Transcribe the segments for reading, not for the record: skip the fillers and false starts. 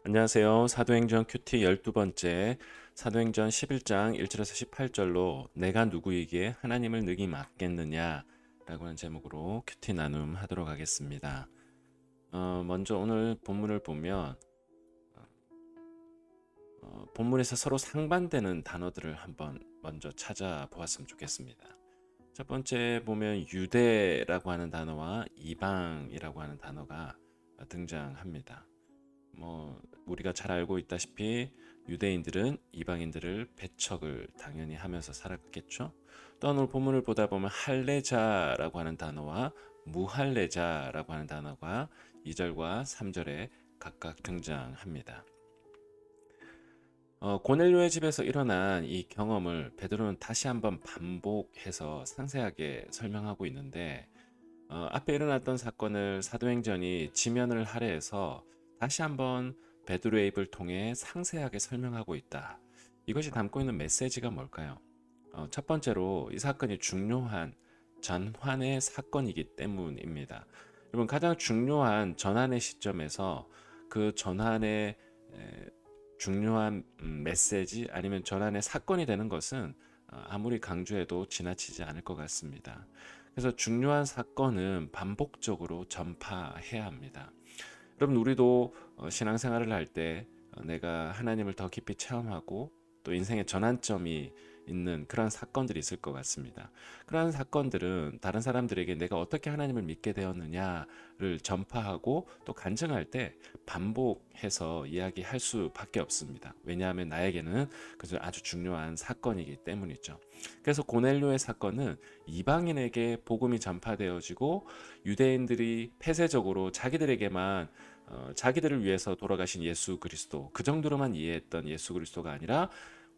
안녕하세요. 사도행전 큐티 12번째 사도행전 11장 1절에서 18절로 내가 누구이기에 하나님을 능히 맡겠느냐 라고 하는 제목으로 큐티 나눔 하도록 하겠습니다. 먼저 오늘 본문을 보면 본문에서 서로 상반되는 단어들을 한번 먼저 찾아보았으면 좋겠습니다. 첫 번째 보면 유대라고 하는 단어와 이방이라고 하는 단어가 등장합니다. 우리가 잘 알고 있다시피 유대인들은 이방인들을 배척을 당연히 하면서 살았겠죠. 또한 오늘 본문을 보다 보면 할례자라고 하는 단어와 무할례자라고 하는 단어가 2절과 3절에 각각 등장합니다. 고넬료의 집에서 일어난 이 경험을 베드로는 다시 한번 반복해서 상세하게 설명하고 있는데 앞에 일어났던 사건을 사도행전이 지면을 할애해서 다시 한번 베드로의 입을 통해 상세하게 설명하고 있다. 이것이 담고 있는 메시지가 뭘까요? 첫 번째로 이 사건이 중요한 전환의 사건이기 때문입니다. 여러분 가장 중요한 전환의 시점에서 그 전환의 중요한 메시지 아니면 전환의 사건이 되는 것은 아무리 강조해도 지나치지 않을 것 같습니다. 그래서 중요한 사건은 반복적으로 전파해야 합니다. 여러분 우리도 신앙생활을 할 때 내가 하나님을 더 깊이 체험하고 또 인생의 전환점이 있는 그런 사건들이 있을 것 같습니다. 그러한 사건들은 다른 사람들에게 내가 어떻게 하나님을 믿게 되었느냐를 전파하고 또 간증할 때 반복해서 이야기할 수밖에 없습니다. 왜냐하면 나에게는 그저 아주 중요한 사건이기 때문이죠. 그래서 고넬료의 사건은 이방인에게 복음이 전파되어지고 유대인들이 폐쇄적으로 자기들에게만 자기들을 위해서 돌아가신 예수 그리스도 그 정도로만 이해했던 예수 그리스도가 아니라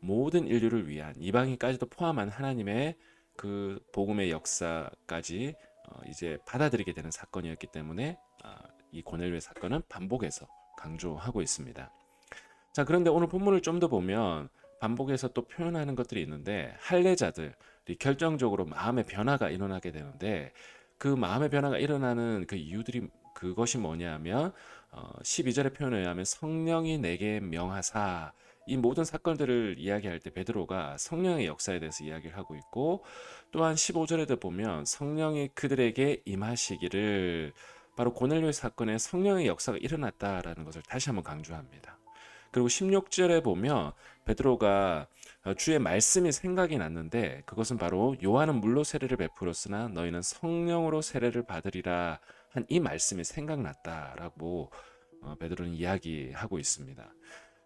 모든 인류를 위한 이방인까지도 포함한 하나님의 그 복음의 역사까지 이제 받아들이게 되는 사건이었기 때문에 이 고넬료의 사건은 반복해서 강조하고 있습니다. 자, 그런데 오늘 본문을 좀 더 보면 반복해서 또 표현하는 것들이 있는데 할례자들이 결정적으로 마음의 변화가 일어나게 되는데 그 마음의 변화가 일어나는 그 이유들이 그것이 뭐냐면 12절의 표현에 의하면 성령이 내게 명하사 이 모든 사건들을 이야기할 때 베드로가 성령의 역사에 대해서 이야기를 하고 있고 또한 15절에도 보면 성령이 그들에게 임하시기를 바로 고넬료의 사건에 성령의 역사가 일어났다라는 것을 다시 한번 강조합니다. 그리고 16절에 보면 베드로가 주의 말씀이 생각이 났는데 그것은 바로 요한은 물로 세례를 베풀었으나 너희는 성령으로 세례를 받으리라 한 이 말씀이 생각났다라고 베드로는 이야기하고 있습니다.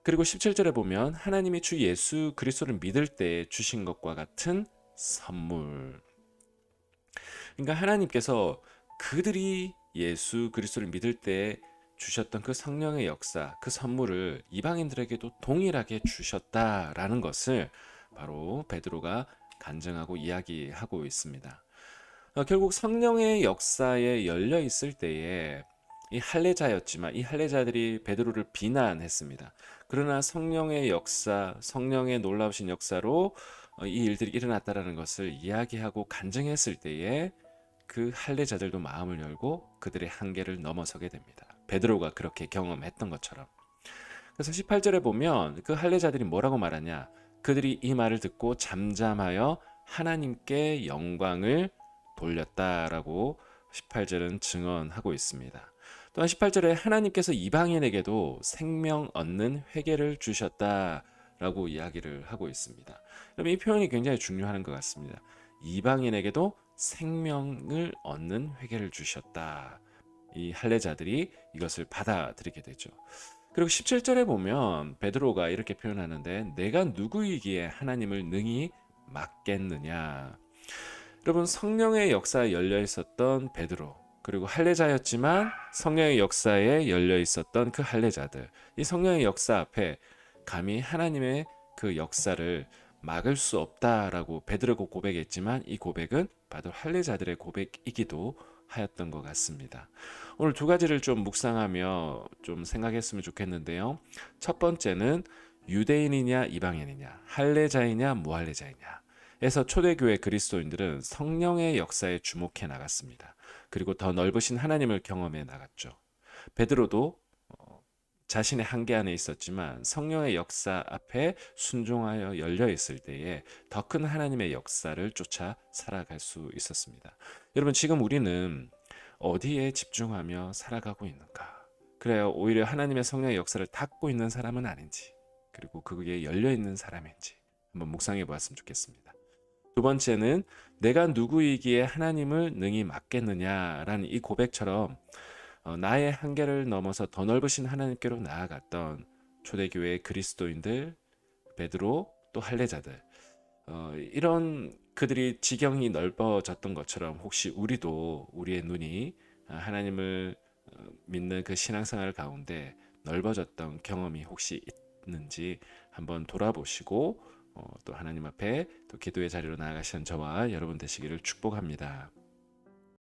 그리고 17절에 보면 하나님이 주 예수 그리스도를 믿을 때 주신 것과 같은 선물. 그러니까 하나님께서 그들이 예수 그리스도를 믿을 때 주셨던 그 성령의 역사, 그 선물을 이방인들에게도 동일하게 주셨다라는 것을 바로 베드로가 간증하고 이야기하고 있습니다. 결국 성령의 역사에 열려 있을 때에 이 할례자였지만 이 할례자들이 베드로를 비난했습니다. 그러나 성령의 역사, 성령의 놀라우신 역사로 이 일들이 일어났다라는 것을 이야기하고 간증했을 때에 그 할례자들도 마음을 열고 그들의 한계를 넘어서게 됩니다. 베드로가 그렇게 경험했던 것처럼. 그래서 18절에 보면 그 할례자들이 뭐라고 말하냐? 그들이 이 말을 듣고 잠잠하여 하나님께 영광을 돌렸다라고 18절은 증언하고 있습니다. 또한 18절에 하나님께서 이방인에게도 생명 얻는 회개를 주셨다라고 이야기를 하고 있습니다. 그럼 이 표현이 굉장히 중요한 것 같습니다. 이방인에게도 생명을 얻는 회개를 주셨다. 이 할례자들이 이것을 받아들이게 되죠. 그리고 17절에 보면 베드로가 이렇게 표현하는데 내가 누구이기에 하나님을 능히 맡겠느냐. 여러분 성령의 역사에 열려 있었던 베드로 그리고 할례자였지만 성령의 역사에 열려 있었던 그 할례자들 이 성령의 역사 앞에 감히 하나님의 그 역사를 막을 수 없다라고 베드로가 고백했지만 이 고백은 바로 할례자들의 고백이기도 하였던 것 같습니다. 오늘 두 가지를 좀 묵상하며 좀 생각했으면 좋겠는데요. 첫 번째는 유대인이냐 이방인이냐 할례자이냐 무할례자이냐 에서 초대교회 그리스도인들은 성령의 역사에 주목해 나갔습니다. 그리고 더 넓으신 하나님을 경험해 나갔죠. 베드로도 자신의 한계 안에 있었지만 성령의 역사 앞에 순종하여 열려 있을 때에 더 큰 하나님의 역사를 쫓아 살아갈 수 있었습니다. 여러분, 지금 우리는 어디에 집중하며 살아가고 있는가? 그래요. 오히려 하나님의 성령의 역사를 닫고 있는 사람은 아닌지, 그리고 그게 열려 있는 사람인지 한번 묵상해 보았으면 좋겠습니다. 두 번째는 내가 누구이기에 하나님을 능히 맡겠느냐라는 이 고백처럼 나의 한계를 넘어서 더 넓으신 하나님께로 나아갔던 초대교회의 그리스도인들, 베드로, 또 할례자들, 이런 그들이 지경이 넓어졌던 것처럼 혹시 우리도 우리의 눈이 하나님을 믿는 그 신앙생활 가운데 넓어졌던 경험이 혹시 있는지 한번 돌아보시고 또 하나님 앞에 또 기도의 자리로 나아가시는 저와 여러분 되시기를 축복합니다.